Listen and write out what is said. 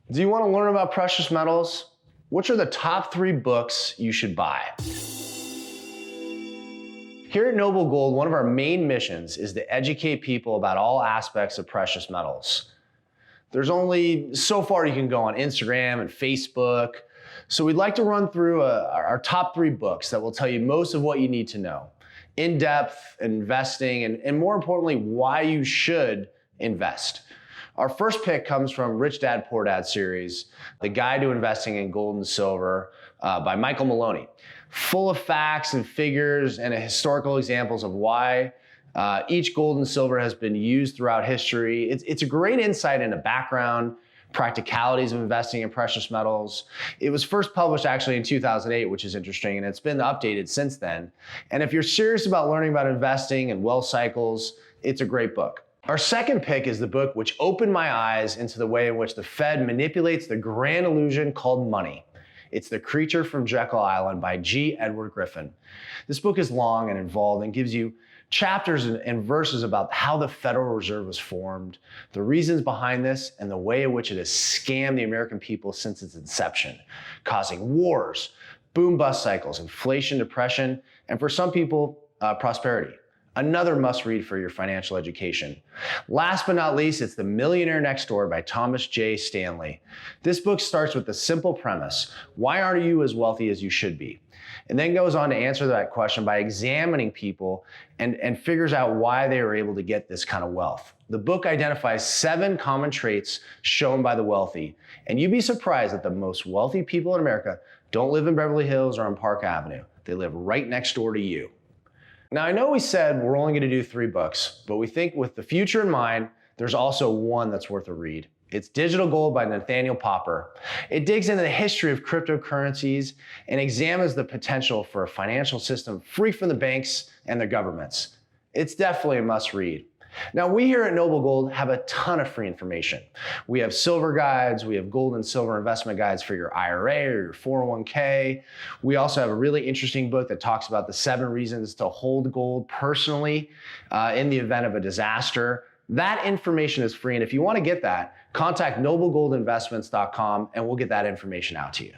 Do you want to learn about precious metals? Which are the top 3 books you should buy? Here at Noble Gold, one of our main missions is to educate people about all aspects of precious metals. There's only so far you can go on Instagram and Facebook, so we'd like to run through our top 3 books that will tell you most of what you need to know. In-depth investing, and more importantly, why you should invest. Our first pick comes from Rich Dad Poor Dad series, The Guide to Investing in Gold and Silver by Michael Maloney. Full of facts and figures and historical examples of why each gold and silver has been used throughout history. It's a great insight into background, practicalities of investing in precious metals. It was first published actually in 2008, which is interesting, and it's been updated since then. And if you're serious about learning about investing and wealth cycles, it's a great book. Our second pick is the book which opened my eyes into the way in which the Fed manipulates the grand illusion called money. It's The Creature from Jekyll Island by G. Edward Griffin. This book is long and involved and gives you chapters and verses about how the Federal Reserve was formed, the reasons behind this, and the way in which it has scammed the American people since its inception, causing wars, boom-bust cycles, inflation, depression, and for some people, prosperity. Another must-read for your financial education. Last but not least, it's The Millionaire Next Door by Thomas J. Stanley. This book starts with the simple premise: why aren't you as wealthy as you should be? And then goes on to answer that question by examining people and figures out why they were able to get this kind of wealth. The book identifies 7 common traits shown by the wealthy, and you'd be surprised that the most wealthy people in America don't live in Beverly Hills or on Park Avenue. They live right next door to you. Now, I know we said we're only going to do 3 books, but we think with the future in mind, there's also one that's worth a read. It's Digital Gold by Nathaniel Popper. It digs into the history of cryptocurrencies and examines the potential for a financial system free from the banks and their governments. It's definitely a must read. Now, we here at Noble Gold have a ton of free information. We have silver guides, we have gold and silver investment guides for your IRA or your 401k. We also have a really interesting book that talks about the 7 reasons to hold gold personally in the event of a disaster. That information is free, and if you want to get that, contact noblegoldinvestments.com and we'll get that information out to you.